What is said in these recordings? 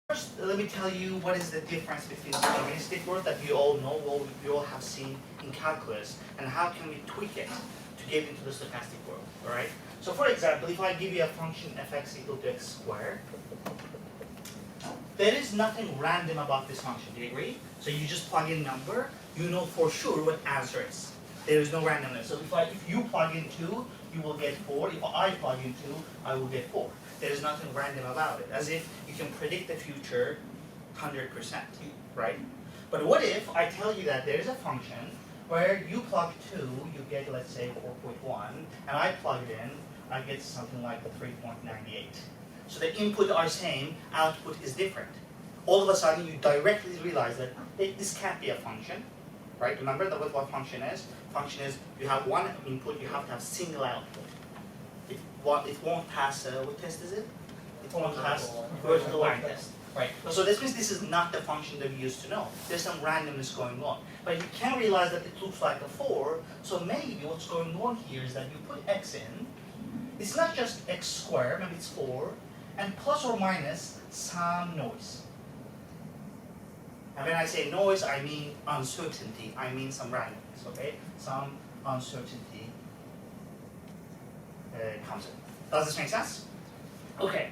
First, let me tell you what is the difference between the deterministic world that we all know, we all have seen in calculus, and how can we tweak it to get into the stochastic world, all right? So for example, if I give you a function fx equal to x squared, there is nothing random about this function, do you agree? So you just plug in number, you know for sure what answer is. There is no randomness. So if you plug in 2, you will get 4. If I plug in 2, I will get 4. There is nothing random about it, as if you can predict the future 100%, right? But what if I tell you that there is a function where you plug 2, you get, let's say, 4.1, and I plug it in, I get something like 3.98. So the input are same, output is different. All of a sudden, you directly realize that this can't be a function, right? Remember that what function is? Function is you have one input, you have to have single output. It won't pass, what test is it? It won't pass vertical line test. Right. So this means this is not the function that we used to know. There's some randomness going on. But you can realize that it looks like a 4, so maybe what's going on here is that you put x in, it's not just x squared, maybe it's 4, and plus or minus some noise. And when I say noise, I mean uncertainty, I mean some randomness, okay? Some uncertainty comes in. Does this make sense? Okay.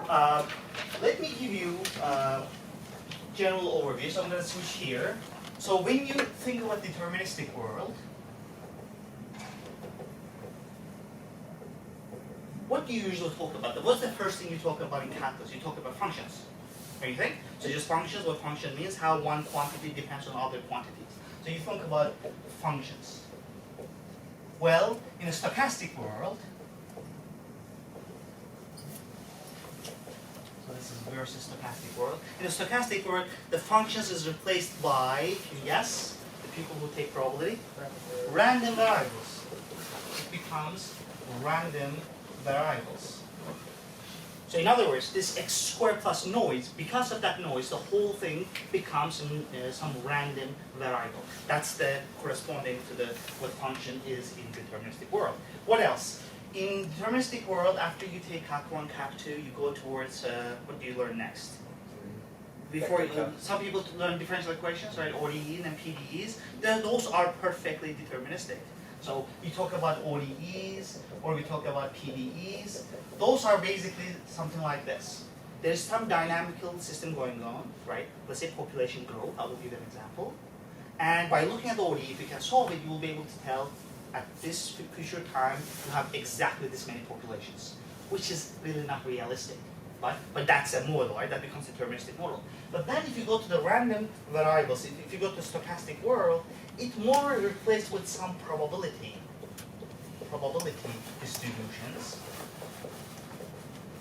Let me give you a general overview. So I'm going to switch here. So when you think about deterministic world, what do you usually talk about? What's the first thing you talk about in calculus? You talk about functions. Anything? So just functions. What function means? How one quantity depends on other quantities. So you think about functions. Well, in a stochastic world, so this is versus stochastic world. In a stochastic world, the functions is replaced by, can you guess? The people who take probability? Random variables. It becomes random variables. So in other words, this x squared plus noise, because of that noise, the whole thing becomes some random variable. That's the corresponding to the what function is in deterministic world. What else? In deterministic world, after you take Calc 1, Calc 2, you go towards, what do you learn next? Before some people learn differential equations, right? ODEs and PDEs. Those are perfectly deterministic. So we talk about ODEs or we talk about PDEs. Those are basically something like this. There's some dynamical system going on, right? Let's say population growth. I will give you an example. And by looking at the ODE, if you can solve it, you will be able to tell at this future time you have exactly this many populations, which is really not realistic. Right? But that's a model, right? That becomes a deterministic model. But then if you go to the random variables, if you go to the stochastic world, it's more replaced with some probability distributions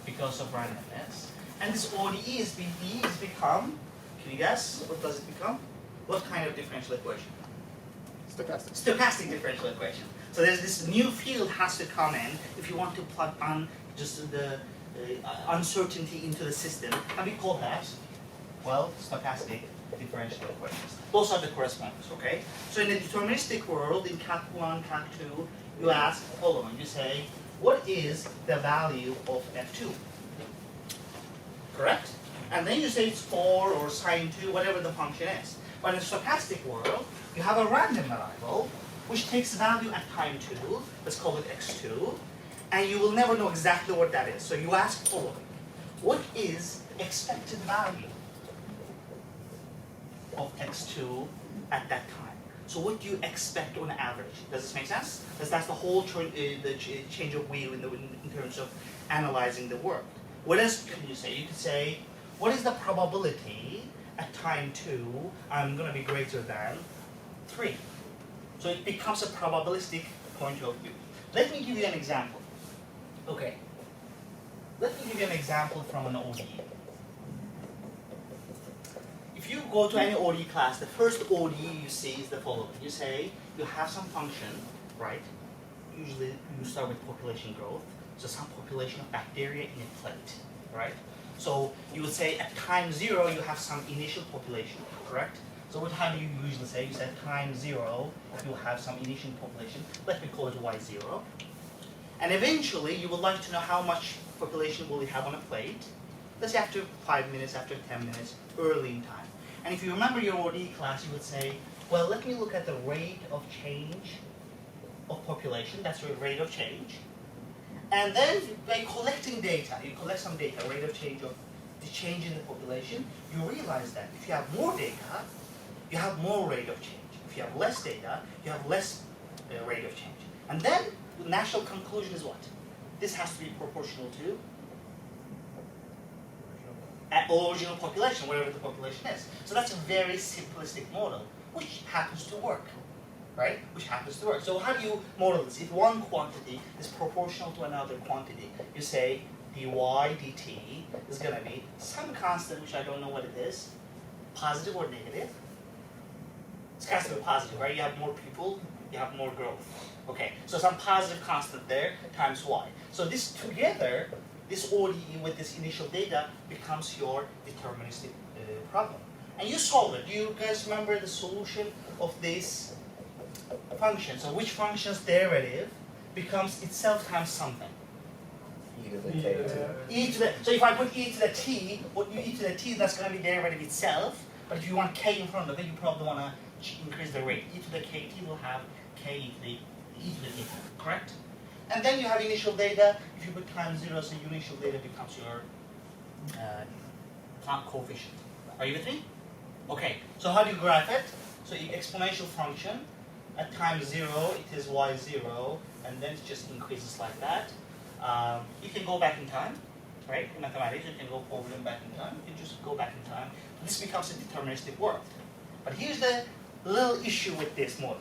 because of randomness. And this ODEs, PDEs become, can you guess, what does it become? What kind of differential equation? Stochastic. Stochastic differential equation. So there's this new field has to come in if you want to plug on just the uncertainty into the system, and we call that, well, stochastic differential equations. Those are the correspondents, okay? So in the deterministic world, in Calc 1, Calc 2, you ask the following. You say, what is the value of f2? Correct? And then you say it's 4 or sine 2, whatever the function is. But in the stochastic world, you have a random variable which takes value at time 2, let's call it x2, and you will never know exactly what that is. So you ask the following. What is expected value of x2 at that time? So what do you expect on average? Does this make sense? Because that's the whole change of wheel in terms of analyzing the work. What else can you say? You could say, what is the probability at time 2 I'm going to be greater than 3? So it becomes a probabilistic point of view. Let me give you an example. Okay. Let me give you an example from an ODE. If you go to any ODE class, the first ODE you see is the following. You say you have some function, right? Usually you start with population growth. So some population of bacteria in a plate, right? So you would say at time 0 you have some initial population, correct? So what do you usually say? You said time 0 you have some initial population. Let me call it y0. And eventually you would like to know how much population will you have on a plate. let's say after 5 minutes, after 10 minutes, early in time. And if you remember your ODE class, you would say, well, let me look at the rate of change of population, that's the rate of change. And then by collecting data, you collect some data, rate of change of the change in the population, you realize that if you have more data, you have more rate of change. If you have less data, you have less rate of change. And then the natural conclusion is what? This has to be proportional to original population, wherever the population is. So that's a very simplistic model, which happens to work, right? Which happens to work. So how do you model this? If one quantity is proportional to another quantity, you say dy dt is going to be some constant, which I don't know what it is, positive or negative. It's has to be positive, right? You have more people, you have more growth. Okay, so some positive constant there times y. So this together, this ODE with this initial data becomes your deterministic problem. And you solve it. Do you guys remember the solution of this function? So which function's derivative becomes itself times something? E to the k to E to the, so if I put e to the t, what you e to the t, that's going to be derivative itself. But if you want k in front of it, you probably want to increase the rate. E to the kt will have k e to the t, correct? And then you have initial data. If you put times 0, so initial data becomes your coefficient. Are you with me? Okay, so how do you graph it? So exponential function, at time 0, it is y0, and then it just increases like that. You can go back in time, right? In mathematics, you can go forward and back in time. You can just go back in time. This becomes a deterministic world. But here's the little issue with this model.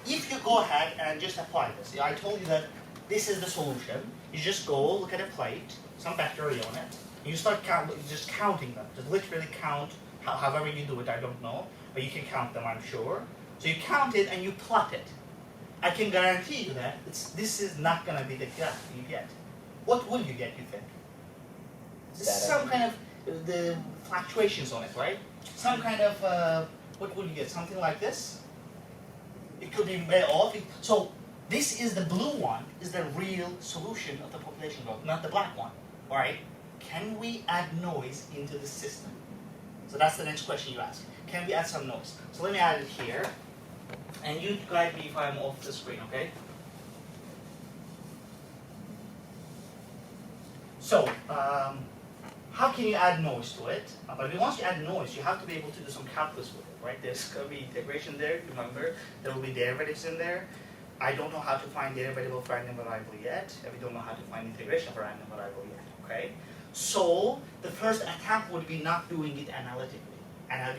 If you go ahead and just apply this, I told you that this is the solution. You just go look at a plate, some bacteria on it, and you start just counting them. Just literally count, however you do it, I don't know, but you can count them, I'm sure. So you count it and you plot it. I can guarantee you that this is not going to be the graph you get. What will you get, you think? Some kind of the fluctuations on it, right? Some kind of, what will you get? Something like this? It could be way off. So this is the blue one, is the real solution of the population growth, not the black one. All right? Can we add noise into the system? So that's the next question you ask. Can we add some noise? So let me add it here. And you guide me if I'm off the screen, okay? So, how can you add noise to it? But once you add noise, you have to be able to do some calculus with it, right? There's going to be integration there, remember. There will be derivatives in there. I don't know how to find derivative of random variable yet. We don't know how to find integration of a random variable yet, okay? So, the first attempt would be not doing it analytically.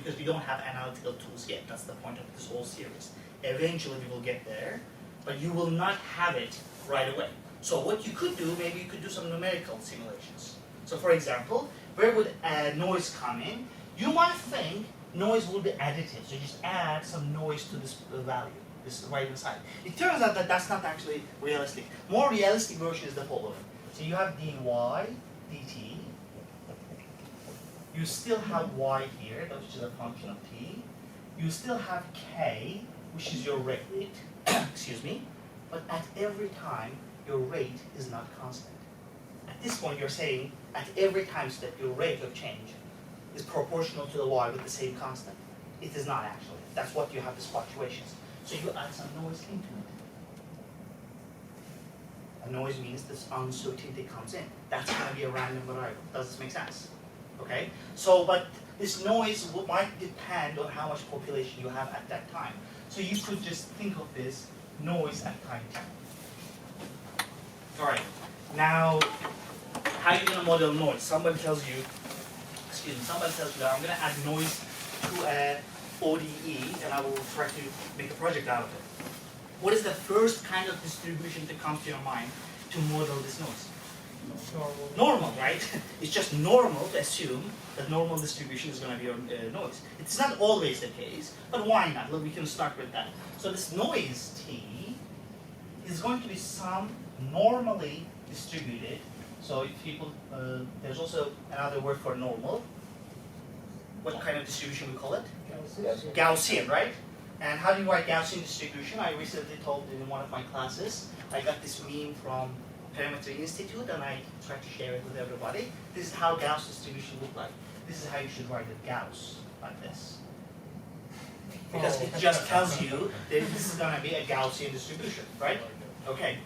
Because we don't have analytical tools yet. That's the point of this whole series. Eventually we will get there, but you will not have it right away. So what you could do, maybe you could do some numerical simulations. So for example, where would noise come in? You might think noise will be additive, so you just add some noise to this value, this right hand side. It turns out that that's not actually realistic. More realistic version is the following. So you have dy dt. You still have y here, which is a function of t. You still have k, which is your rate, excuse me. But at every time, your rate is not constant. At this point, you're saying at every time step, your rate of change is proportional to the y with the same constant. It is not actually. That's what you have, these fluctuations. So you add some noise into it. A noise means this uncertainty comes in. That's going to be a random variable. Does this make sense? Okay, so but this noise might depend on how much population you have at that time. So you could just think of this noise at time t. All right, now how are you going to model noise? Somebody tells you, somebody tells you that I'm going to add noise to a ODE and I will try to make a project out of it. What is the first kind of distribution that comes to your mind to model this noise? Normal, right? It's just normal to assume that normal distribution is going to be your noise. It's not always the case, but why not? Look, we can start with that. So this noise T is going to be some normally distributed. So if people, there's also another word for normal. What kind of distribution we call it? Gaussian, right? And how do you write Gaussian distribution? I recently told in one of my classes, I got this meme from Parameter Institute, and I try to share it with everybody. This is how Gauss distribution look like. This is how you should write it Gauss, like this. Because it just tells you that this is going to be a Gaussian distribution, right? Okay.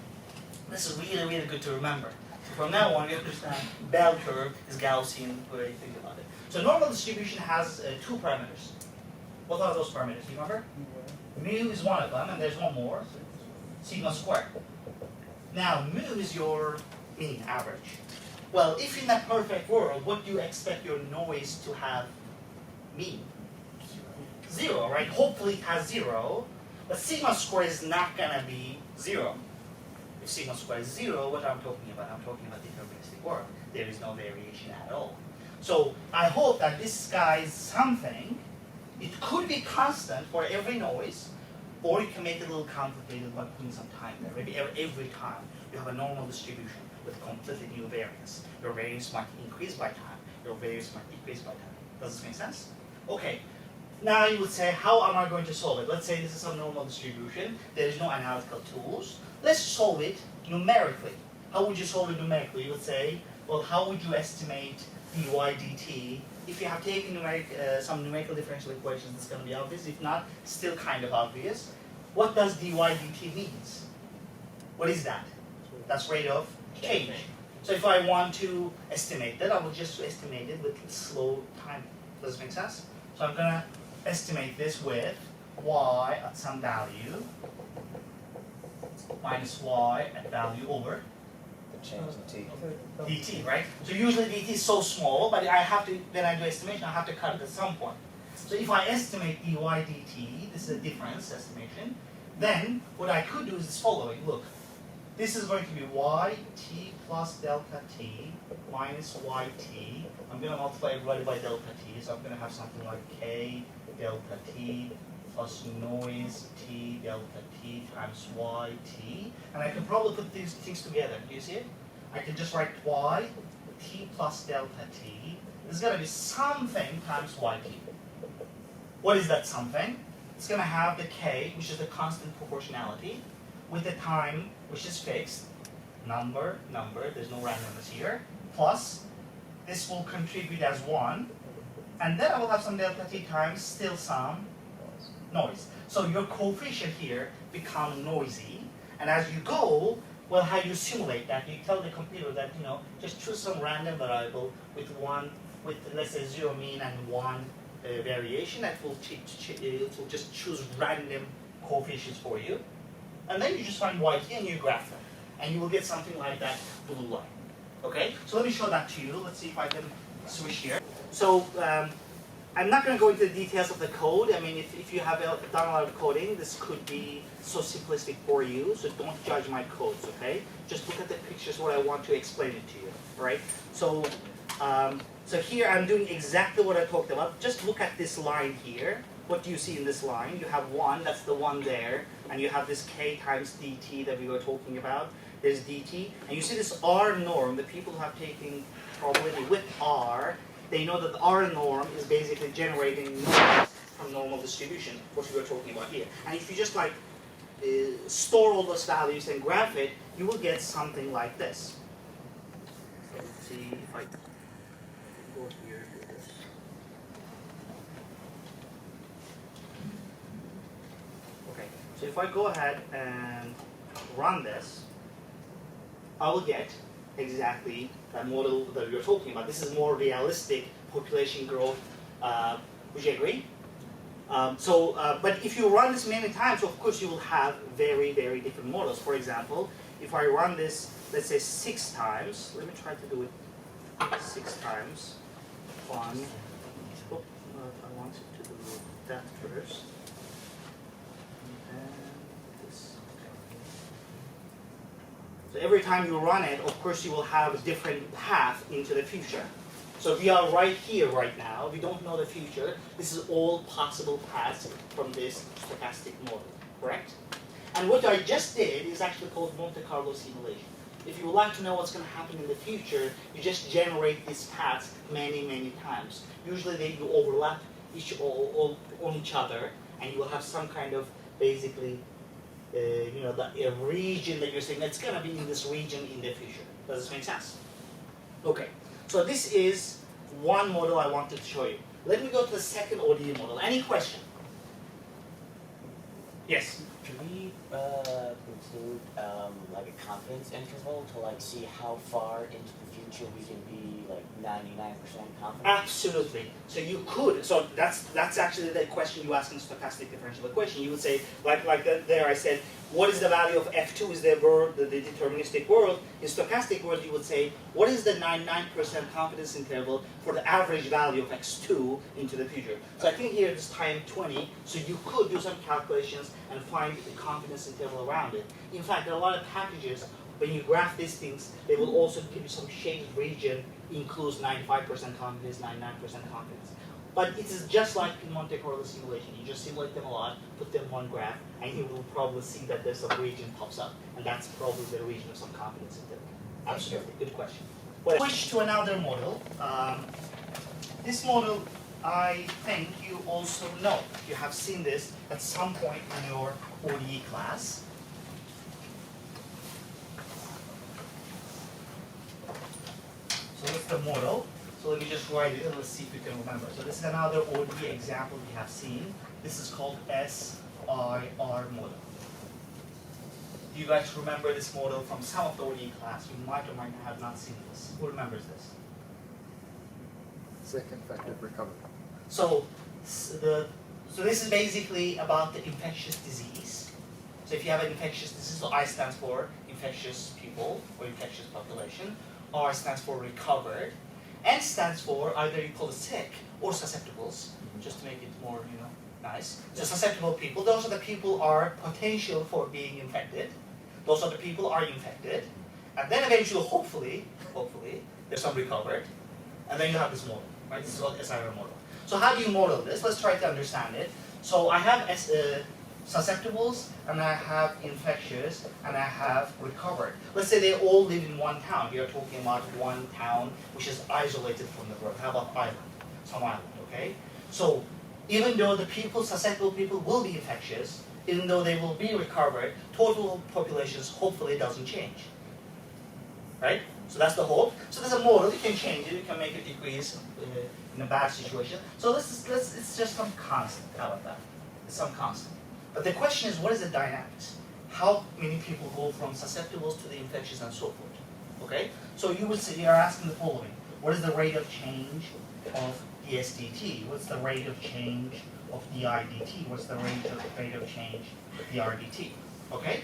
This is really, really good to remember. So from now on, you understand bell curve is Gaussian, whatever you think about it. So normal distribution has two parameters. What are those parameters? You remember? Mu is one of them, and there's one more. Sigma squared. Now, mu is your mean average. Well, if in that perfect world, what do you expect your noise to have mean? 0, right? Hopefully it has 0, but sigma squared is not going to be 0. If sigma squared is 0, what I'm talking about? I'm talking about deterministic world. There is no variation at all. So I hope that this guy is something. It could be constant for every noise, or you can make it a little complicated by putting some time there. Maybe every time you have a normal distribution with completely new variance. Your variance might increase by time. Your variance might decrease by time. Does this make sense? Okay. Now you would say, how am I going to solve it? Let's say this is a normal distribution. There is no analytical tools. Let's solve it numerically. How would you solve it numerically? You would say, well, how would you estimate dy dt? If you have taken some numerical differential equations, it's going to be obvious. If not, still kind of obvious. What does dy dt means? What is that? That's rate of change. So if I want to estimate that, I will just estimate it with slow time. Does this make sense? So I'm going to estimate this with y at some value minus y at value over The change in t. dt, right? So usually dt is so small, but I have to, when I do estimation, I have to cut it at some point. So if I estimate dy dt, this is a difference estimation, then what I could do is this following. Look, this is going to be yt plus delta t minus yt. I'm going to multiply everybody by delta t, so I'm going to have something like k delta t plus noise t delta t times yt. And I can probably put these things together. Do you see it? I can just write y t plus delta t. This is going to be something times yt. What is that something? It's going to have the k, which is the constant proportionality, with the time, which is fixed, number, there's no randomness here, plus this will contribute as 1, and then I will have some delta t times still some noise. So your coefficient here become noisy, and as you go, well, how you simulate that? You tell the computer that, you know, just choose some random variable with let's say 0 mean and 1 variation that will it will just choose random coefficients for you, and then you just find yt and you graph them, and you will get something like that blue line. Okay, so let me show that to you. Let's see if I can switch here. So I'm not going to go into the details of the code. I mean, if you have done a lot of coding, this could be so simplistic for you. So don't judge my codes. Okay, just look at the pictures. What I want to explain it to you. All right. So so here I'm doing exactly what I talked about. Just look at this line here. What do you see in this line? You have 1, that's the one there, and you have this k times dt that we were talking about. There's dt, and you see this R norm. The people who have taken probability with R, they know that the R norm is basically generating noise from normal distribution, what we were talking about here. And if you just like store all those values and graph it, you will get something like this. So let's see if I go here to this. Okay, so if I go ahead and run this, I will get exactly that model that we were talking about. This is more realistic population growth. Would you agree? But if you run this many times, of course you will have very, very different models. For example, if I run this, let's say 6 times, let me try to do it 6 times. I want to do that first. So every time you run it, of course, you will have a different path into the future. So we are right here right now. We don't know the future. This is all possible paths from this stochastic model, correct? And what I just did is actually called Monte Carlo simulation. If you would like to know what's going to happen in the future, you just generate these paths many, many times. Usually they do overlap on each other, and you will have some kind of basically the region that you're saying it's going to be in this region in the future. Does this make sense? Okay, so this is one model I wanted to show you. Let me go to the second ODE model. Any question? Yes? Should we include like a confidence interval to like see how far into the future we can be like 99% confident? Absolutely. So you could. So that's actually the question you ask in stochastic differential equation. You would say, there I said, what is the value of f2 is the world, the deterministic world. In stochastic world, you would say, what is the 99% confidence interval for the average value of x2 into the future? So I think here it's time 20. So you could do some calculations and find the confidence interval around it. In fact, there are a lot of packages. When you graph these things, they will also give you some shaded region, includes 95% confidence, 99% confidence. But it is just like in Monte Carlo simulation. You just simulate them a lot, put them in one graph, and you will probably see that there's some region pops up. And that's probably the region of some confidence interval. Absolutely, good question. Well, switch to another model. This model, I think you also know. You have seen this at some point in your ODE class. So that's the model. So let me just write it and let's see if you can remember. So this is another ODE example we have seen. This is called SIR model. Do you guys remember this model from some of the ODE class? You might or might have not seen this. Who remembers this? Second factor recovery. So this is basically about the infectious disease. So if you have an infectious disease, so I stands for infectious people or infectious population. R stands for recovered. N stands for either you call it sick or susceptibles, just to make it more, nice. So susceptible people, those are the people are potential for being infected. Those are the people are infected. And then eventually, hopefully, there's some recovered. And then you have this model, right? This is called SIR model. So how do you model this? Let's try to understand it. So I have susceptibles, and I have infectious, and I have recovered. Let's say they all live in one town. We are talking about one town which is isolated from the world. How about island? Some island, okay? So even though the people, susceptible people will be infectious, even though they will be recovered, total populations hopefully doesn't change. Right? So that's the hope. So there's a model, you can change it, you can make it decrease in a bad situation. So it's just some constant. How about that? It's some constant. But the question is, what is the dynamics? How many people go from susceptibles to the infectious and so forth? Okay? So you would say, you're asking the following. What is the rate of change of DSDT? What's the rate of change of DIDT? What's the rate of change of DRDT? Okay?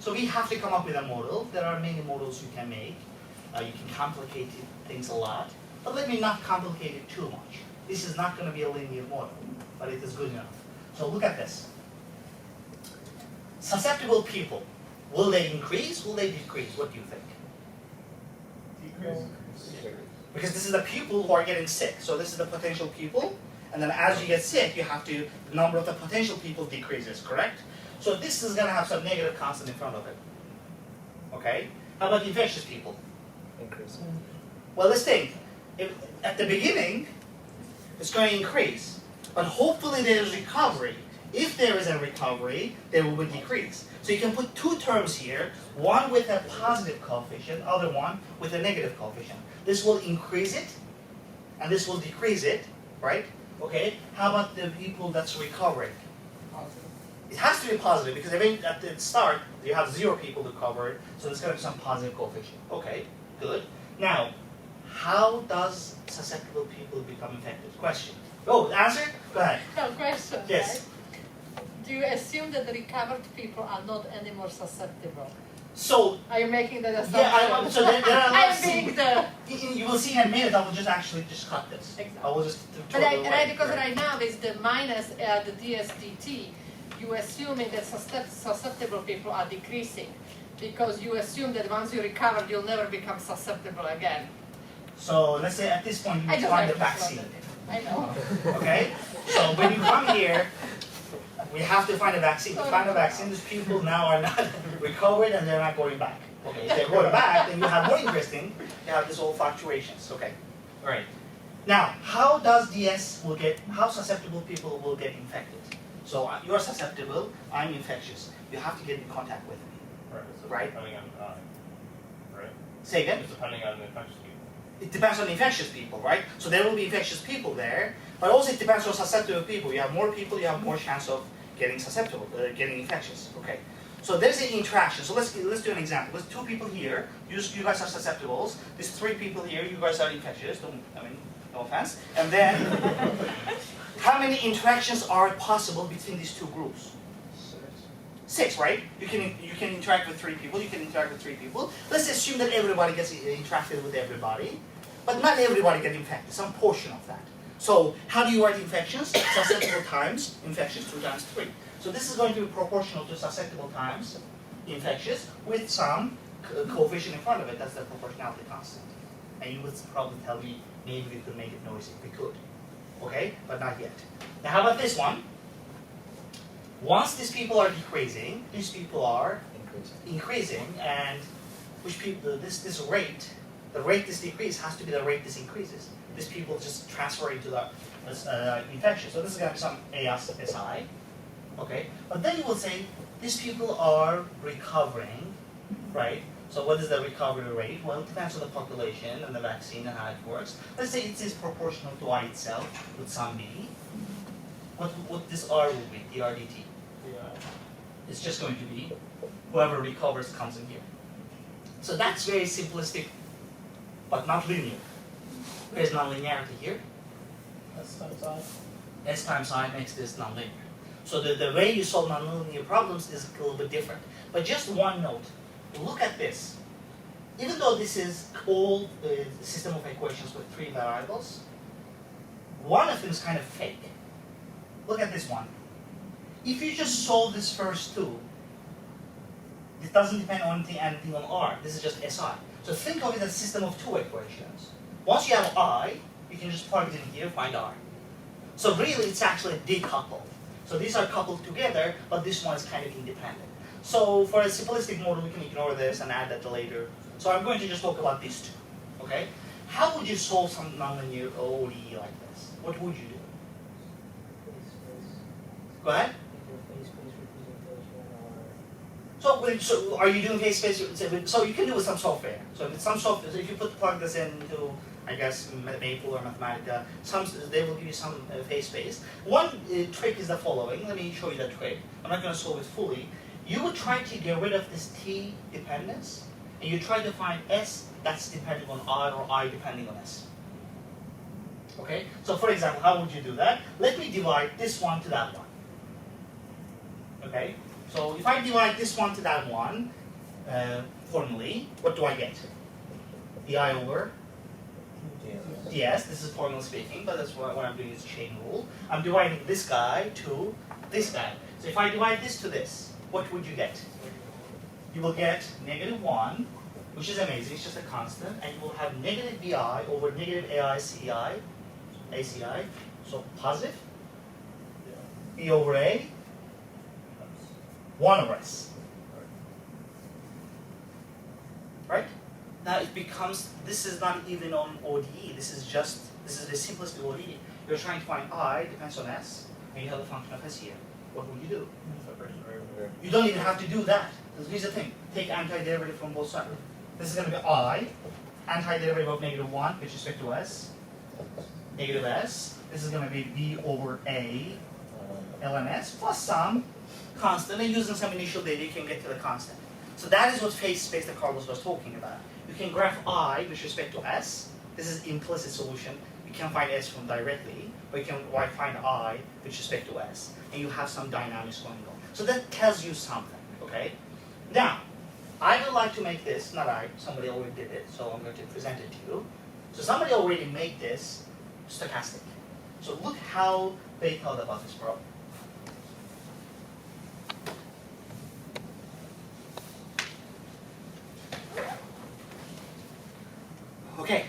So we have to come up with a model. There are many models you can make. You can complicate things a lot. But let me not complicate it too much. This is not going to be a linear model, but it is good enough. So look at this. Susceptible people, will they increase? Will they decrease? What do you think? Decrease. Because this is the people who are getting sick. So this is the potential people. And then as you get sick, you have to, the number of the potential people decreases, correct? So this is going to have some negative constant in front of it. Okay? How about infectious people? Increase. Well, let's think. If, at the beginning, it's going to increase. But hopefully there's recovery. If there is a recovery, there will be a decrease. So you can put two terms here, one with a positive coefficient, other one with a negative coefficient. This will increase it, and this will decrease it, right? Okay, how about the people that's recovering? Positive. It has to be positive, because even at the start, you have 0 people recovered, so there's going to be some positive coefficient. Okay, good. Now, how does susceptible people become infected? Question. Oh, answer? Go ahead. No, question. Yes. Right? Do you assume that the recovered people are not any more susceptible? So, Are you making that assumption? yeah, so there are a lot of I'm being the. you will see in a minute, I will just actually just cut this. Exactly. I will just throw But it away. because right now is the minus the DSDT, you assuming that susceptible people are decreasing, because you assume that once you recover, you'll never become susceptible again. So let's say at this point I you just find the like vaccine. I know. Okay? So when you come here, we have to find a vaccine. To find a vaccine, these people now are not recovered and they're not going back. Okay, if they're going back, then you have more interesting, you have this whole fluctuations. Okay. Alright. Now, how susceptible people will get infected? So you're susceptible, I'm infectious. you have to get in contact with me. Right. So Right. depending on right. Say again? It's depending on the infectious people. It depends on infectious people, right? So there will be infectious people there, but also it depends on susceptible people. You have more people, you have more chance of getting susceptible, getting infectious. Okay. So there's an interaction. So let's do an example. There's 2 people here. You guys are susceptibles. There's 3 people here. You guys are infectious. No offense. And then, how many interactions are possible between these 2 groups? 6, right? You can interact with 3 people. You can interact with 3 people. Let's assume that everybody gets interacted with everybody, but not everybody gets infected. Some portion of that. So how do you write infections? Susceptible times infectious 2 times 3. So this is going to be proportional to susceptible times infectious with some coefficient in front of it. That's the proportionality constant. And you would probably tell me maybe we could make it noisy. We could. Okay? But not yet. Now how about this one? Once these people are decreasing, these people are increasing, and which people this rate, the rate this decrease has to be the rate this increases. These people just transfer into the infection. So this is going to be some ASI. Okay, but then you will say these people are recovering, right? So what is the recovery rate? Well, it depends on the population and the vaccine and how it works. Let's say it is proportional to I itself with some B. What this R will be, the RDT. It's just going to be whoever recovers comes in here. So that's very simplistic, but not linear. There's nonlinearity here. S times I. S times I makes this nonlinear. So the way you solve nonlinear problems is a little bit different. But just one note, look at this. Even though this is all a system of equations with 3 variables, one of them is kind of fake. Look at this one. If you just solve this first 2, it doesn't depend on anything on R. This is just SI. So think of it as a system of 2 equations. Once you have I, you can just plug it in here, find R. So really, it's actually decoupled. So these are coupled together, but this one is kind of independent. So for a simplistic model, we can ignore this and add that later. So I'm going to just talk about these 2. Okay? How would you solve some nonlinear ODE like this? What would you do? Go ahead. So are you doing phase space? So you can do it with some software. So with some software, so if you plug this into, I guess, Maple or Mathematica, they will give you some phase space. One trick is the following. Let me show you the trick. I'm not going to solve it fully. You would try to get rid of this T dependence, and you try to find S that's depending on I or I depending on S. Okay? So for example, how would you do that? Let me divide this one to that one. Okay? So if I divide this one to that one, formally, what do I get? The I over ds. This is formally speaking, but that's what I'm doing is chain rule. I'm dividing this guy to this guy. So if I divide this to this, what would you get? You will get -1, which is amazing, it's just a constant, and you will have negative bi over negative ACI, so positive, b over a, 1 over s. Right? Now it becomes, this is not even on ODE, this is the simplest ODE. You're trying to find I depends on s, and you have a function of s here. What would you do? You don't even have to do that. Because here's the thing, take antiderivative from both sides. This is going to be I, antiderivative of -1 with respect to s, negative s. This is going to be b over a, ln s, plus some constant, and using some initial data you can get to the constant. So that is what phase space that Carlos was talking about. You can graph I with respect to s. This is implicit solution. You can't find s from directly, but you can find I with respect to s, and you have some dynamics going on. So that tells you something, okay? Now, I would like to make this, not I, somebody already did it, so I'm going to present it to you. So somebody already made this stochastic. So look how they thought about this problem. Okay,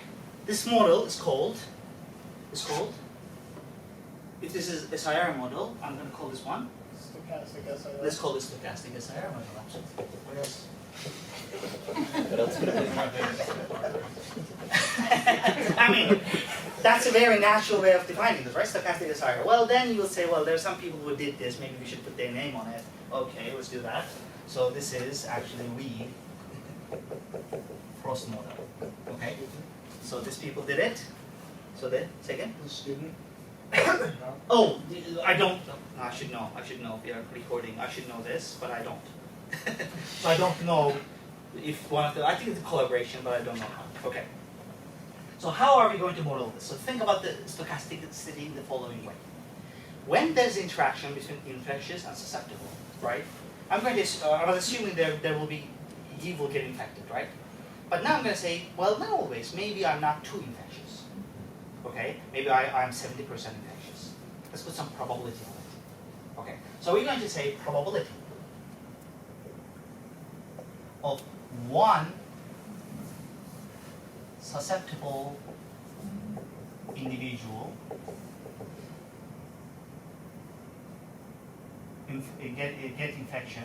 this model is called, if this is a SIR model, I'm going to call this one. Stochastic SI. Let's call this stochastic SIR model. What else? What else could it be? I mean, That's a very natural way of defining this, right? Stochastic is higher. Well, then you will say, well, there are some people who did this. Maybe we should put their name on it. Okay, let's do that. So this is actually Reed Frost model. Okay. So these people did it. So then, second. The student. Oh, I don't. I should know. I should know. We are recording. I should know this, but I don't. So I don't know if one of the. I think it's a collaboration, but I don't know how. Okay. So how are we going to model this? So think about the stochasticity in the following way. When there's interaction between infectious and susceptible, right? I was assuming there will be, he will get infected, right? But now I'm going to say, well, not always. Maybe I'm not too infectious. Okay? Maybe I'm 70% infectious. Let's put some probability on it. Okay? So we're going to say probability of one susceptible individual get infection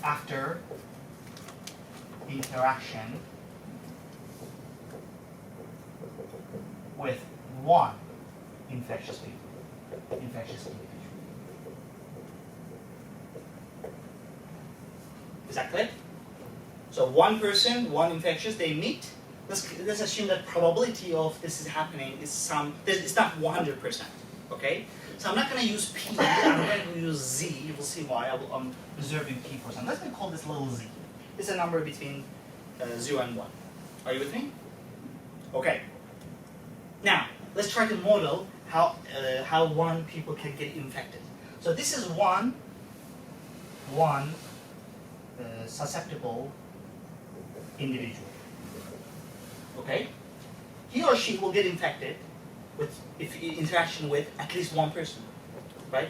after interaction with one infectious individual. Is that clear? So one person, one infectious, they meet. Let's assume that probability of this is happening is it's not 100%. Okay? So I'm not going to use P, I'm going to use Z. You will see why. I'm reserving P for some. Let's call this little z. It's a number between 0 and 1. Are you with me? Okay. Now, let's try to model how one people can get infected. So this is one susceptible individual. Okay? He or she will get infected if interaction with at least one person, right?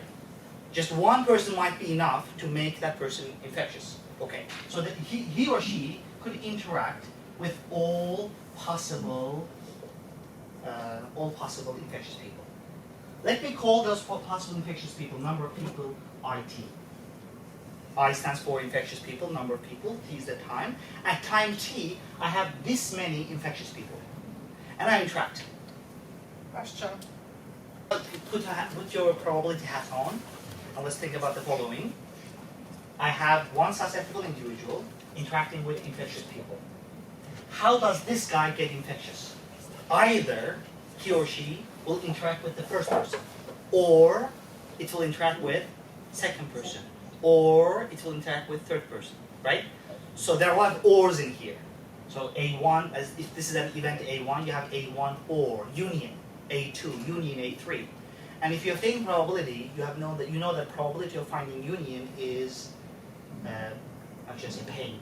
Just one person might be enough to make that person infectious. Okay, so that he or she could interact with all possible infectious people. Let me call those possible infectious people, number of people, IT. I stands for infectious people, number of people, T is the time. At time T, I have this many infectious people. And I interact. Question. Put your probability hat on, and let's think about the following. I have one susceptible individual interacting with infectious people. How does this guy get infectious? Either he or she will interact with the first person, or it will interact with second person, or it will interact with third person, right? So there are a lot of ors in here. So A1, as if this is an event A1, you have A1 or union A2, union A3. And if you're taking probability, you know that probability of finding union is just pain.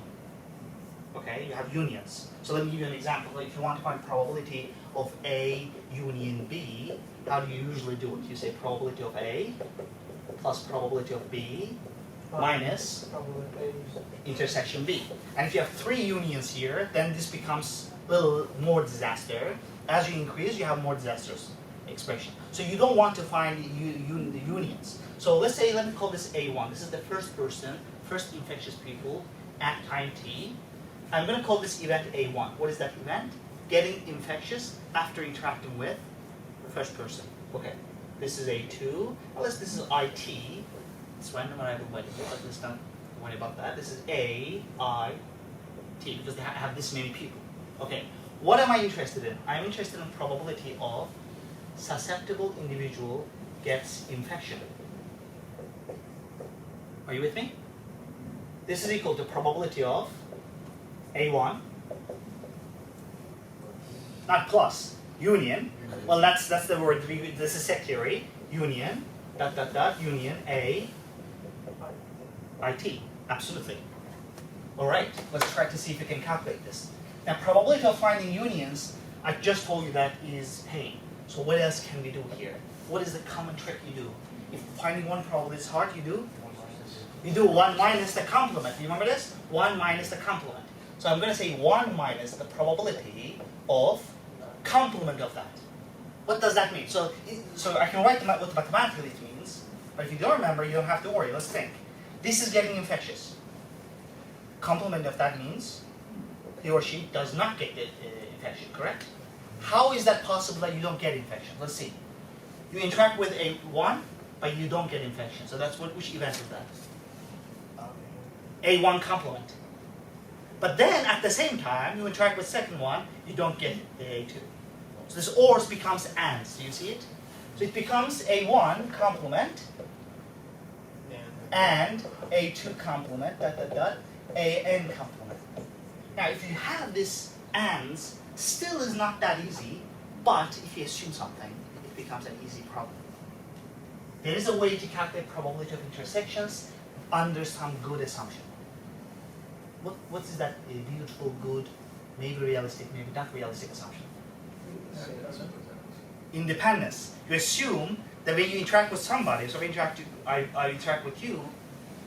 Okay, you have unions. So let me give you an example. If you want to find probability of A union B, how do you usually do it? You say probability of A plus probability of B minus intersection B. And if you have 3 unions here, then this becomes a little more disaster. As you increase, you have more disastrous expression. So you don't want to find the unions. So let me call this A1. This is the first person, first infectious people at time T. I'm going to call this event A1. What is that event? Getting infectious after interacting with the first person. Okay. This is A2. Unless this is IT. It's random and I don't like it, but let's not worry about that. This is A, I, T, because they have this many people. Okay. What am I interested in? I'm interested in probability of susceptible individual gets infection. Are you with me? This is equal to probability of A1, not plus, union. Well, that's the word. This is set theory. Union, union, A, IT. Absolutely. All right, let's try to see if we can calculate this. Now, probability of finding unions, I just told you that is pain. So what else can we do here? What is the common trick you do? If finding one probability is hard, you do 1 minus the complement. You remember this? 1 minus the complement. So I'm going to say 1 minus the probability of complement of that. What does that mean? So I can write what mathematically it means, but if you don't remember, you don't have to worry. Let's think. This is getting infectious. Complement of that means he or she does not get infectious. infection, correct? How is that possible that you don't get infection? Let's see. You interact with a 1, but you don't get infection. So that's which event is that? A1 complement. But then at the same time, you interact with second one, you don't get the A2. So this ORs becomes ANDs. Do you see it? So it becomes A1 complement and A2 complement, AN complement. Now if you have this ANDs, still is not that easy, but if you assume something, it becomes an easy problem. There is a way to calculate probability of intersections under some good assumption. What is that beautiful, good, maybe realistic, maybe not realistic assumption? Independence. You assume that when you interact with somebody, so when I interact with you,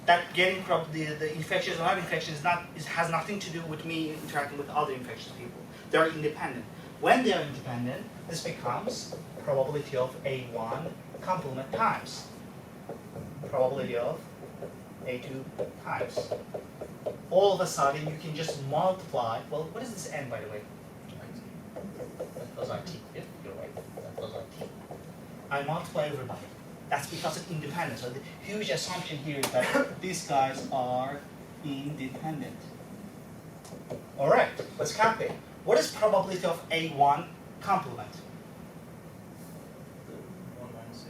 that getting the infectious or not infectious has nothing to do with me interacting with other infectious people. They are independent. When they are independent, this becomes probability of A1 complement times probability of A2 times. All of a sudden, you can just multiply. Well, what is this n, by the way? That goes on t. Yep, you're right. That goes on t. I multiply everybody. That's because of independence. So the huge assumption here is that these guys are independent. All right, let's calculate. What is probability of A1 complement? 1 minus C.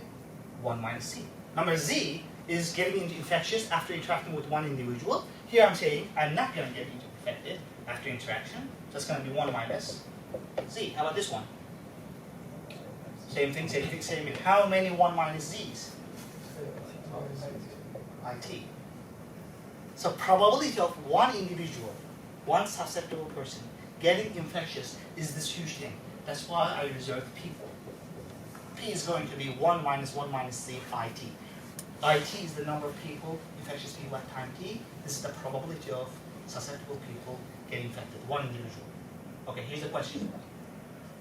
1 minus c. Number z is getting into infectious after interacting with one individual. Here I'm saying I'm not going to get into infected after interaction. So it's going to be 1 minus z. How about this one? Same thing, same thing, same thing. How many 1 minus z's? IT. So probability of one individual, one susceptible person getting infectious is this huge thing. That's why I reserved people. P is going to be 1 minus z IT. IT is the number of people, infectious people at time t. This is the probability of susceptible people getting infected, one individual. Okay, here's the question.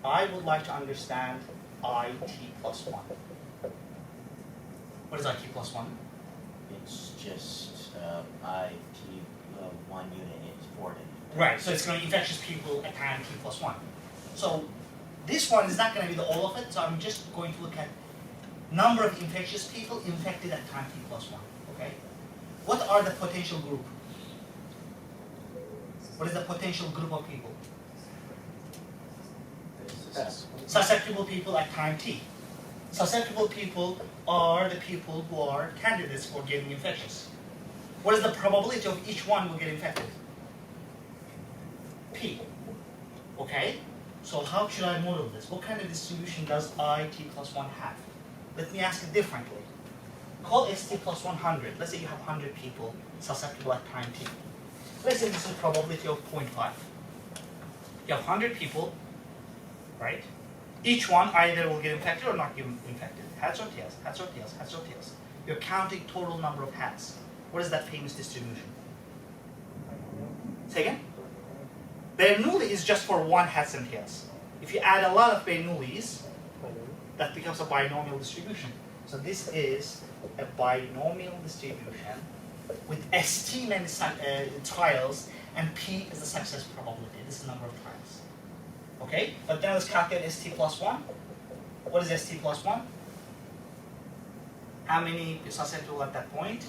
I would like to understand IT plus 1. What is IT plus 1? It's just IT 1 unit is 4 units. Right, so it's going to be infectious people at time t plus 1. So this one is not going to be the all of it, so I'm just going to look at number of infectious people infected at time t plus 1. Okay? What are the potential group? What is the potential group of people? Susceptible people at time t. Susceptible people are the people who are candidates for getting infectious. What is the probability of each one will get infected? P. Okay? So how should I model this? What kind of distribution does IT plus 1 have? Let me ask it differently. Call ST plus 100. Let's say you have 100 people susceptible at time t. Let's say this is probability of 0.5. You have 100 people, right? Each one either will get infected or not get infected. Hats or tails, hats or tails, hats or tails. You're counting total number of hats. What is that famous distribution? Say again? Bernoulli is just for one hats and tails. If you add a lot of Bernoullis, that becomes a binomial distribution. So this is a binomial distribution with ST many trials and P is the success probability. This is the number of trials. Okay? But then let's calculate ST plus 1. What is ST plus 1? How many susceptible at that point?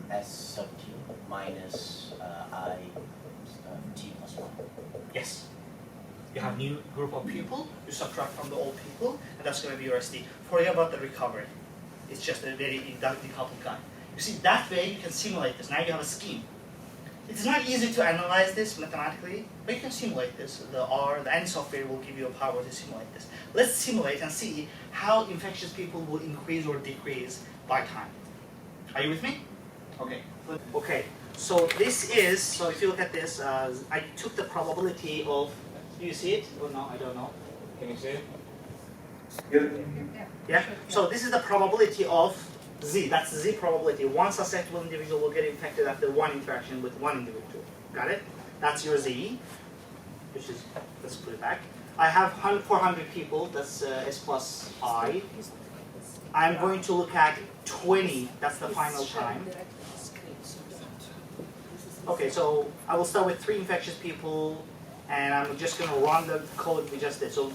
S sub t minus I t plus 1. Yes. You have new group of people, you subtract from the old people, and that's going to be your ST. Forget about the recovery. It's just a very decoupled guy. You see, that way you can simulate this. Now you have a scheme. It's not easy to analyze this mathematically, but you can simulate this. The N software will give you a power to simulate this. Let's simulate and see how infectious people will increase or decrease by time. Are you with me? Okay. Okay. So this is, so if you look at this, I took the probability of, do you see it? Oh no, I don't know. Can you see it? Yeah? So this is the probability of Z. That's the Z probability. One susceptible individual will get infected after one interaction with one individual. Got it? That's your Z, which is, let's put it back. I have 400 people, that's S plus I. I'm going to look at 20, that's the final time. Okay, so I will start with 3 infectious people, and I'm just going to run the code we just did. So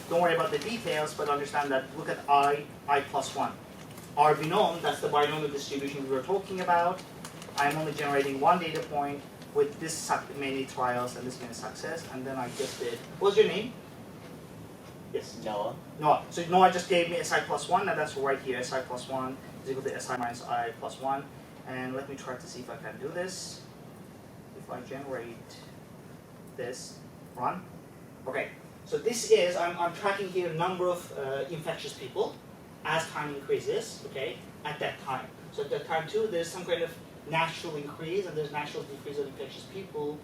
don't worry about the details, but understand that look at I plus 1. Our binom, that's the binomial distribution we were talking about. I'm only generating one data point with this many trials and this many success, and then I just did, what's your name? Yes. Noah. Noah. So Noah just gave me si plus 1, and that's right here. Si plus 1 is equal to si minus I plus 1. And let me try to see if I can do this. If I generate this, run. Okay, so this is, I'm tracking here number of infectious people as time increases, okay, at that time. So at that time too, there's some kind of natural increase and there's natural decrease of infectious people,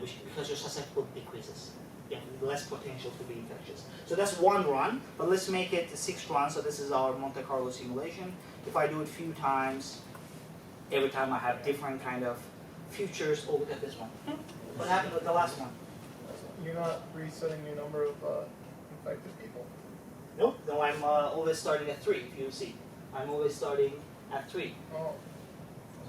which because your susceptibility decreases. You have less potential to be infectious. So that's one run, but let's make it 6 runs. So this is our Monte Carlo simulation. If I do it a few times, every time I have different kind of futures. Oh, look at this one. What happened with the last one? You're not resetting your number of infected people. Nope. No, I'm always starting at 3. If you see, I'm always starting at 3. Oh.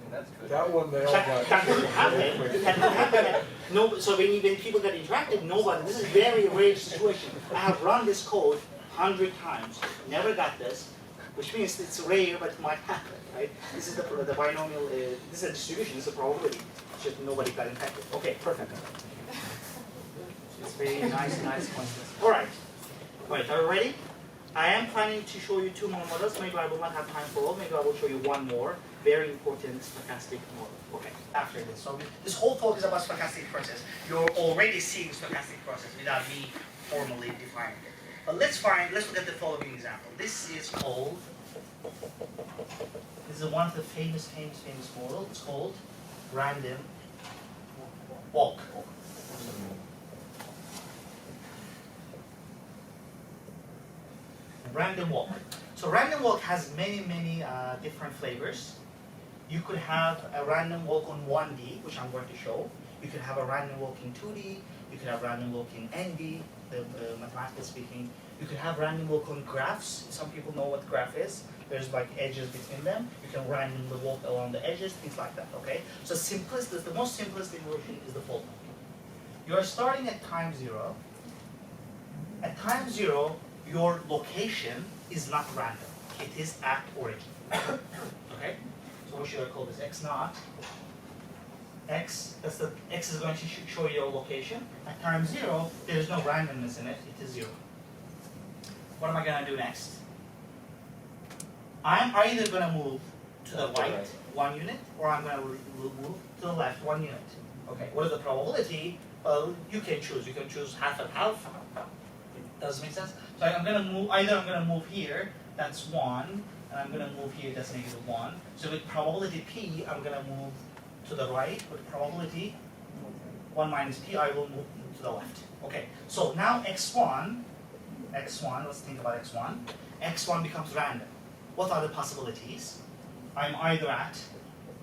That's good. That one they all got. That doesn't happen. That doesn't happen. No, so when people get interacted, nobody. This is a very rare situation. I have run this code 100 times, never got this, which means it's rare, but it might happen, right? This is the binomial. This is a distribution. This is a probability. It's just nobody got infected. Okay, perfect. It's very nice coincidence. All right, are you ready? I am planning to show you 2 more models. Maybe I will not have time for all. Maybe I will show you one more. Very important stochastic model. Okay, after this. So this whole talk is about stochastic process. You're already seeing stochastic process without me formally defining it. But let's look at the following example. This is one of the famous models. It's called random walk. Random walk. So random walk has many different flavors. You could have a random walk on 1D, which I'm going to show. You could have a random walk in 2D. You could have random walk in ND, mathematically speaking. You could have random walk on graphs. Some people know what graph is. There's like edges between them. You can randomly walk along the edges, things like that. Okay. So the most simplistic version is the following. You are starting at time 0. At time 0, your location is not random. It is at origin. Okay? So what should I call this? X naught. X is going to show you your location. At time 0, there is no randomness in it. It is 0. What am I going to do next? I'm either going to move to the right 1 unit, or I'm going to move to the left 1 unit. Okay, what is the probability? Well, you can choose. You can choose half and half. Does it make sense? So I'm going to move, either I'm going to move here, that's 1, and I'm going to move here, that's -1. So with probability P, I'm going to move to the right. With probability 1 minus P, I will move to the left. Okay, so now X1, let's think about X1. X1 becomes random. What are the possibilities? I'm either at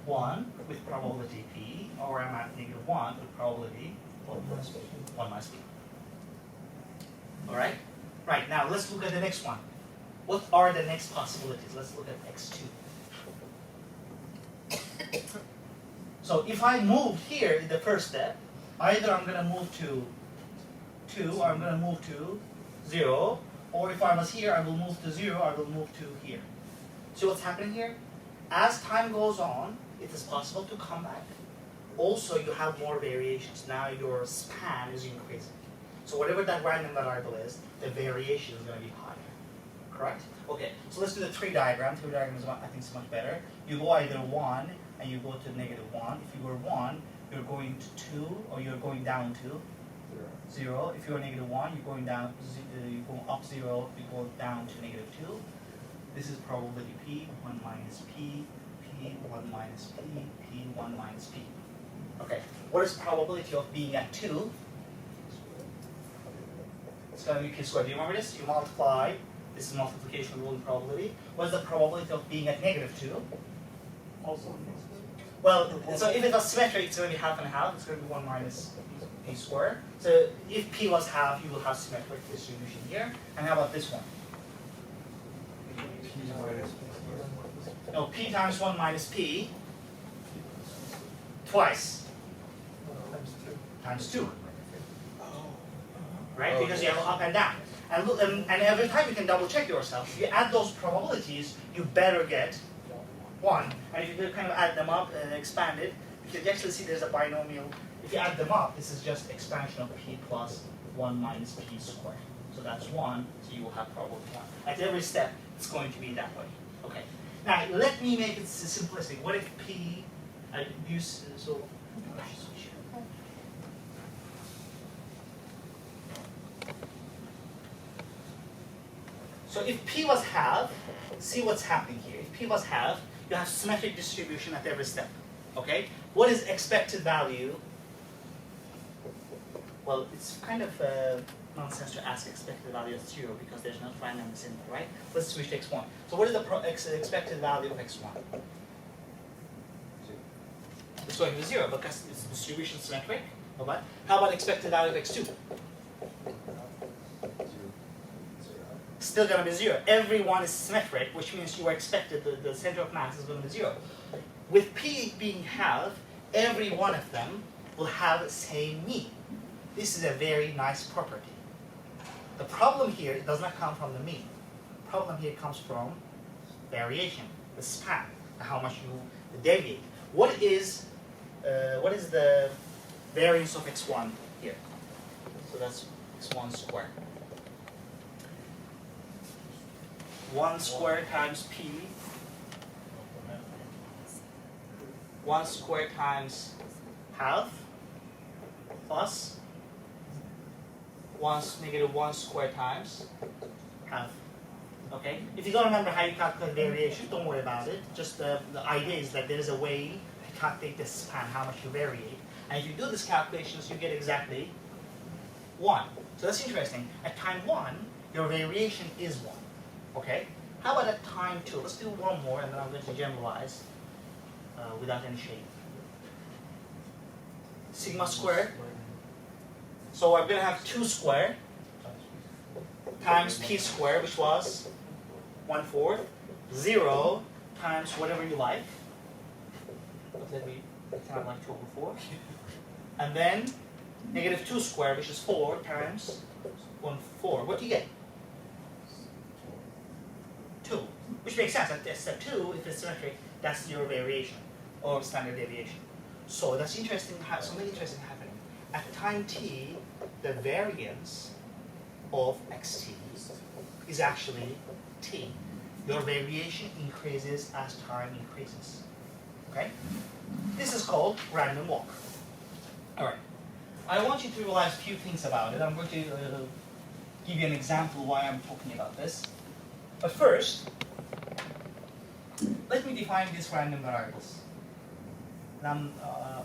1 with probability P, or I'm at -1 with probability 1 minus P. All right? Right, now let's look at the next one. What are the next possibilities? Let's look at X2. So if I move here in the first step, either I'm going to move to 2, or I'm going to move to 0, or if I was here, I will move to 0, I will move to here. See what's happening here? As time goes on, it is possible to come back. Also, you have more variations. Now your span is increasing. So whatever that random variable is, the variation is going to be higher. Correct? Okay, so let's do the tree diagram. Tree diagram is, I think, is much better. You go either 1 and you go to -1. If you were 1, you're going to 2, or you're going down to 0. If you're -1, you're going down. You go up 0. You go down to -2. This is probability P 1 minus P, P 1 minus P, P 1 minus P. Okay, what is probability of being at 2? It's going to be P squared. Do you remember this? You multiply. This is multiplication rule and probability. What is the probability of being at -2? Also. Well, so if it was symmetric, it's going to be half and half. It's going to be 1 minus P squared. So if P was half, you will have symmetric distribution here. And how about this one? No, P times 1 minus P twice. Times 2. Times 2. right? Because you have up and down. And, look, and every time you can double check yourself. If you add those probabilities, you better get 1. And if you kind of add them up and expand it, you can actually see there's a binomial. If you add them up, this is just expansion of p plus 1 minus p squared. So that's 1, so you will have probability 1. At every step, it's going to be that way. Okay. Now, let me make it simplistic. What if p, I use, so, so if p was half, see what's happening here. If p was half, you have symmetric distribution at every step. Okay? What is expected value? Well, it's kind of nonsense to ask expected value at 0 because there's no randomness in there, right? Let's switch to x1. So what is the expected value of x1? It's going to be 0 because it's distribution symmetric. Okay. How about expected value of x2? Still going to be 0. Every one is symmetric, which means you are expected the center of mass is going to be 0. With p being half, every one of them will have the same mean. This is a very nice property. The problem here does not come from the mean. The problem here comes from variation, the span, how much you deviate. What is the variance of x1 here? So that's x1 squared. 1 squared times p. 1 squared times half plus -1 squared times half. Okay? If you don't remember how you calculate variation, don't worry about it. Just the idea is that there is a way to calculate the span, how much you variate. And if you do these calculations, you get exactly 1. So that's interesting. At time 1, your variation is 1. Okay? How about at time 2? Let's do one more, and then I'm going to generalize without any shade. Sigma squared. So I'm going to have 2 squared times p squared, which was 1/4, 0 times whatever you like. But let me kind of like 2/4. And then -2 squared, which is 4 times 1/4. What do you get? 2, which makes sense. At step 2, if it's symmetric, that's your variation or standard deviation. So that's interesting. Something interesting happening. At time t, the variance of xt is actually t. Your variation increases as time increases. Okay? This is called random walk. All right. I want you to realize a few things about it. I'm going to give you an example why I'm talking about this. But first, let me define these random variables.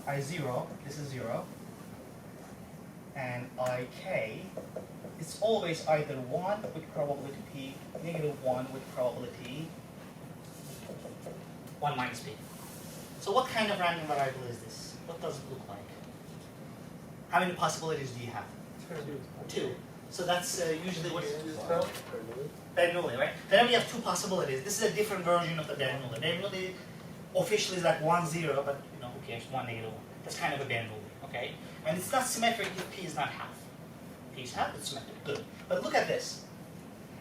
I0, this is 0, and ik, it's always either 1 with probability p, -1 with probability 1 minus p. So what kind of random variable is this? What does it look like? How many possibilities do you have? 2. So that's usually what Bernoulli, right? Whenever you have 2 possibilities, this is a different version of the Bernoulli. Bernoulli officially is like 1, 0, but you know, who cares? 1, -1. That's kind of a Bernoulli, okay? And it's not symmetric if p is not half. P is half, it's symmetric. Good. But look at this.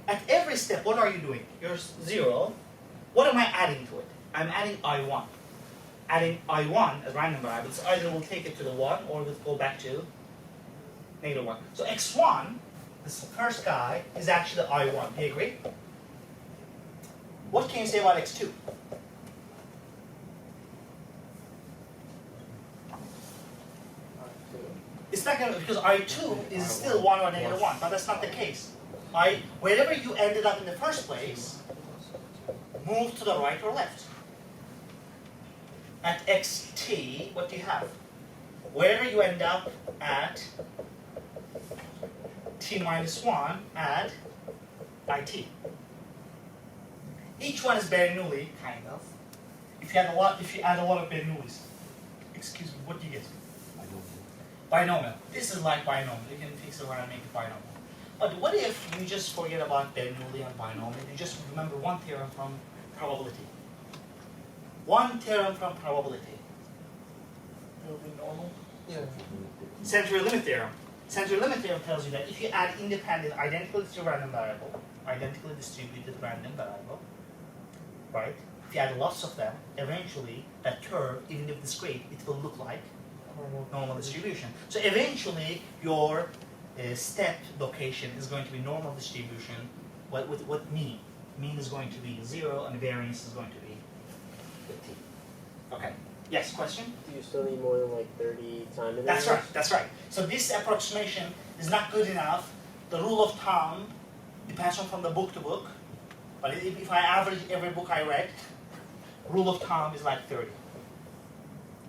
At every step, what are you doing? You're 0. What am I adding to it? I'm adding I1. Adding I1 as random variables, either we'll take it to the 1 or we'll go back to -1. So x1, this first guy, is actually I1. Do you agree? What can you say about x2? It's not going to, because I2 is still 1 or -1, but that's not the case. Wherever you ended up in the first place, move to the right or left. At xt, what do you have? Wherever you end up at t minus 1, add it. Each one is Bernoulli, kind of. If you add a lot of Bernoullis, excuse me, what do you get? Binomial. This is like binomial. You can fix it around and make it binomial. But what if you just forget about Bernoulli and binomial? You just remember one theorem from probability. One theorem from probability. It'll be normal. Central limit theorem. Central limit theorem tells you that if you add independent, identically distributed random variable, right? If you add lots of them, eventually that curve, even if it's straight, it will look like normal distribution. So eventually your step location is going to be normal distribution. What mean? Mean is going to be 0 and variance is going to be 50. Okay. Yes, question? Do you still need more than like 30 time intervals? That's right, that's right. So this approximation is not good enough. The rule of thumb depends from the book to book. But if I average every book I read, rule of thumb is like 30.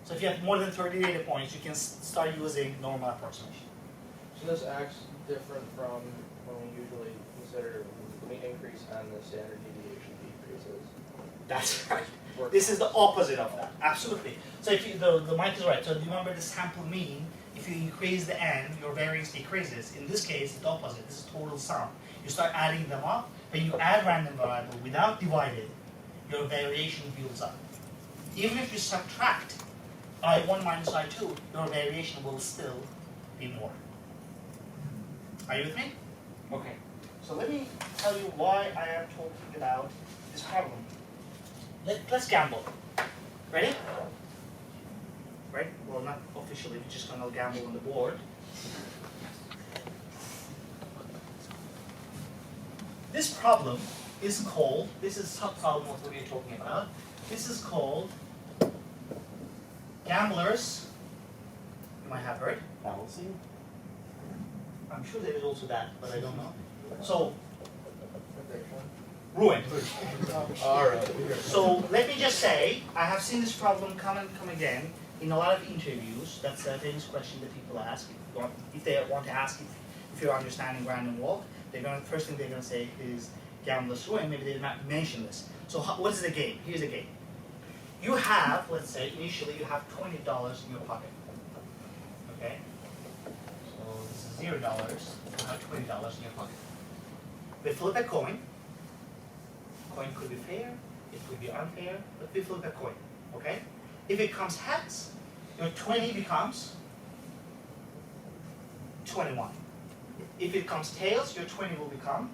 So if you have more than 30 data points, you can start using normal approximation. So this acts different from when we usually consider when we increase and the standard deviation decreases. That's right. This is the opposite of that. Absolutely. So if you, the mic is right. So remember the sample mean. If you increase the n, your variance decreases. In this case, it's the opposite. This is total sum. You start adding them up. When you add random variable without divided, your variation builds up. Even if you subtract I1 minus I2, your variation will still be more. Are you with me? Okay. So let me tell you why I am talking about this problem. Let's gamble. Ready? Right? Well, not officially, we're just going to gamble on the board. This problem is called, this is sub-problem of what we're talking about. This is called gamblers, you might have heard. Balancing? I'm sure there is also that, but I don't know. So, ruin. Alright. So let me just say, I have seen this problem come and come again in a lot of interviews. That's a famous question that people ask. If they want to ask if you're understanding random walk, first thing they're going to say is gambler's ruin. Maybe they did not mention this. So what is the game? Here's the game. You have, let's say, initially you have $20 in your pocket. Okay? So this is $0. You have $20 in your pocket. We flip a coin. Coin could be fair, it could be unfair, but we flip a coin, okay? If it comes heads, your 20 becomes 21. If it comes tails, your 20 will become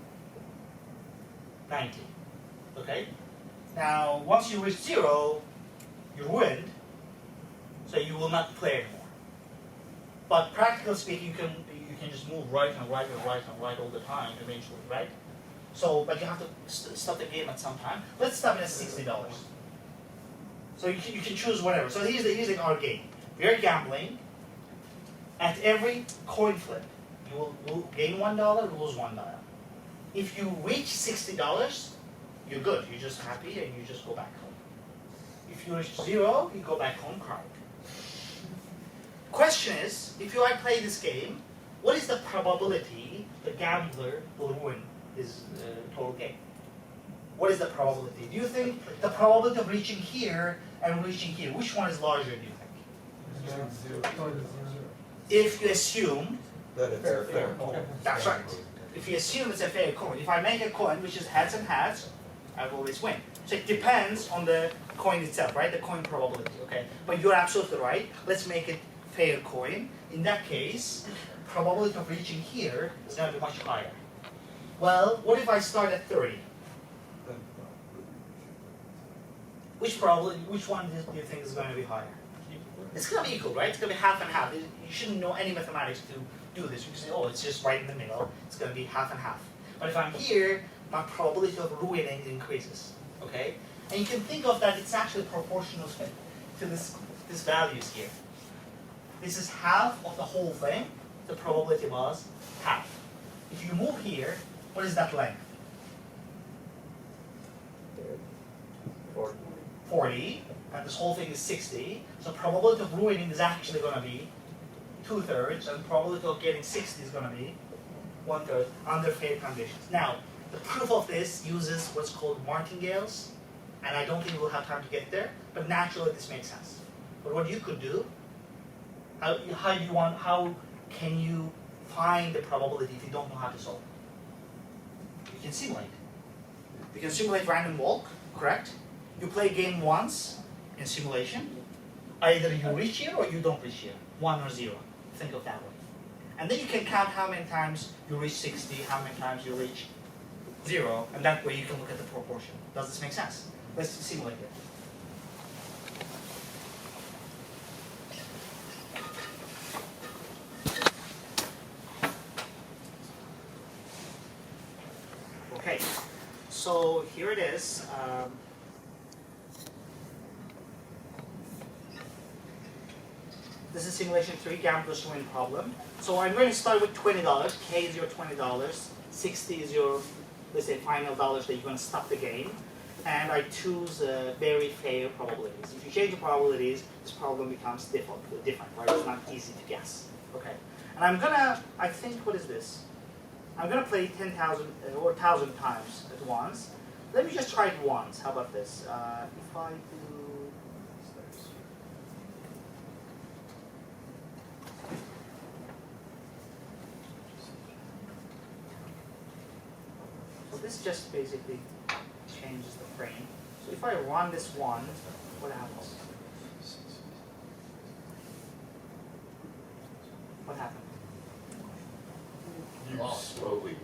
90, okay? Now, once you reach 0, you're ruined, so you will not play anymore. But practically speaking, you can just move right and right and right and right all the time eventually, right? So, but you have to stop the game at some time. Let's stop it at $60. So you can choose whatever. So here's our game. We are gambling. At every coin flip, you will gain $1, lose $1. If you reach $60, you're good. You're just happy and you just go back home. If you reach 0, you go back home crying. Question is, if I play this game, what is the probability the gambler will win his total game? What is the probability? Do you think the probability of reaching here and reaching here, which one is larger, do you think? If you assume That it's a fair coin. that's right. If you assume it's a fair coin. If I make a coin which is heads and heads, I will always win. So it depends on the coin itself, right? The coin probability, okay? But you're absolutely right. Let's make it fair coin. In that case, probability of reaching here is going to be much higher. Well, what if I start at 30? Which one do you think is going to be higher? It's going to be equal, right? It's going to be half and half. You shouldn't know any mathematics to do this. You can say, oh, it's just right in the middle. It's going to be half and half. But if I'm here, my probability of ruining increases, okay? And you can think of that it's actually proportional to this values here. This is half of the whole thing. The probability was half. If you move here, what is that length? 40, and this whole thing is 60. So probability of ruining is actually going to be 2/3, and probability of getting 60 is going to be 1/3 under fair conditions. Now, the proof of this uses what's called martingales, and I don't think we'll have time to get there, but naturally this makes sense. But what you could do, how can you find the probability if you don't know how to solve it? You can simulate. You can simulate random walk, correct? You play game once in simulation. Either you reach here or you don't reach here. 1 or 0. Think of that way. And then you can count how many times you reach 60, how many times you reach 0, and that way you can look at the proportion. Does this make sense? Let's simulate it. Okay, so here it is. This is simulation 3, gambler's win problem. So I'm going to start with $20. K is your $20. 60 is your, let's say, final dollars that you're going to stop the game. And I choose very fair probabilities. If you change the probabilities, this problem becomes different, right? It's not easy to guess. Okay. And I'm gonna, I think, what is this? I'm gonna play 10,000 or 1,000 times at once. Let me just try it once. How about this? If I do. So this just basically changes the frame. So if I run this one, what happens? What happened? You slowly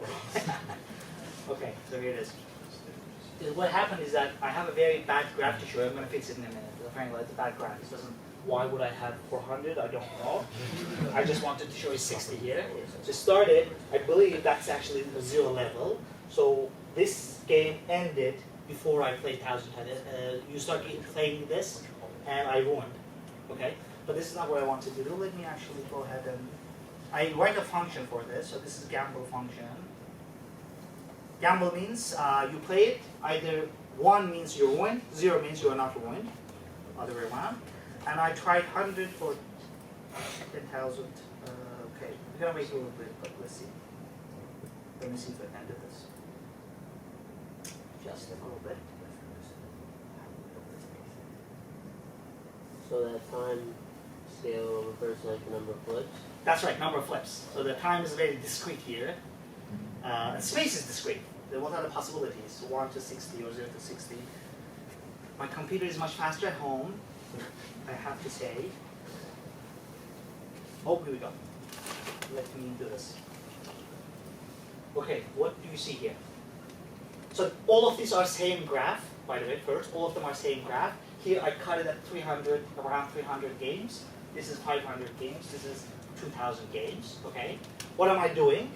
Okay, so here it is. What happened is that I have a very bad graph to show. I'm going to fix it in a minute. Apparently, it's a bad graph. It doesn't. Why would I have 400? I don't know. I just wanted to show you 60 here. To start it, I believe that's actually a 0 level. So this game ended before I played 1,000 times. You start playing this, and I ruined. Okay, but this is not what I wanted to do. Let me actually go ahead and I write a function for this. So this is gamble function. Gamble means you play it. Either 1 means you're ruined, 0 means you're not ruined, other way around. And I tried 100 for 10,000. Okay, we're gonna wait a little bit, but let's see. Let me see if I can do this. Just a little bit. So that time scale refers to like the number of flips. That's right, number of flips. So the time is very discrete here. And space is discrete. What are the possibilities? 1 to 60 or 0 to 60. My computer is much faster at home, I have to say. Oh, here we go. Let me do this. Okay, what do you see here? So all of these are same graph, by the way, first. All of them are same graph. Here I cut it at 300, around 300 games. This is 500 games. This is 2,000 games, okay? What am I doing?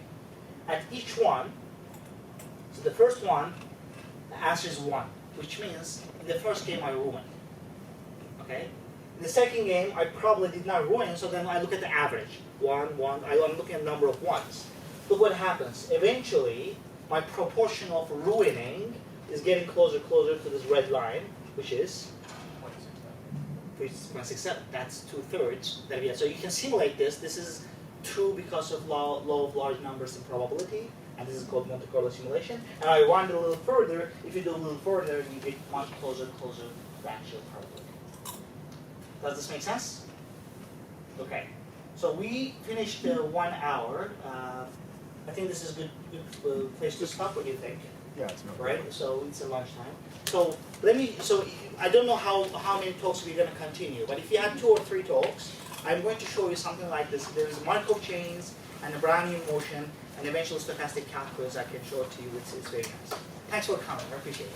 At each one, so the first one, the answer is 1, which means in the first game I ruined, okay? In the second game, I probably did not ruin, so then I look at the average. 1, 1, I'm looking at the number of ones. Look what happens. Eventually, my proportion of ruining is getting closer to this red line, which is 0.67. That's 2/3. So you can simulate this. This is true because of law of large numbers and probability, and this is called Monte Carlo simulation. And I run it a little further. If you do a little further, you get much closer to actual probability. Does this make sense? Okay. So we finished 1 hour. I think this is a good place to stop. What do you think? Yeah, it's not Right. So it's a lunchtime. So So I don't know how many talks we're going to continue, but if you have 2 or 3 talks, I'm going to show you something like this. There's Markov chains and a Brownian motion and eventual stochastic calculus. I can show it to you. It's very nice. Thanks for coming. I appreciate it.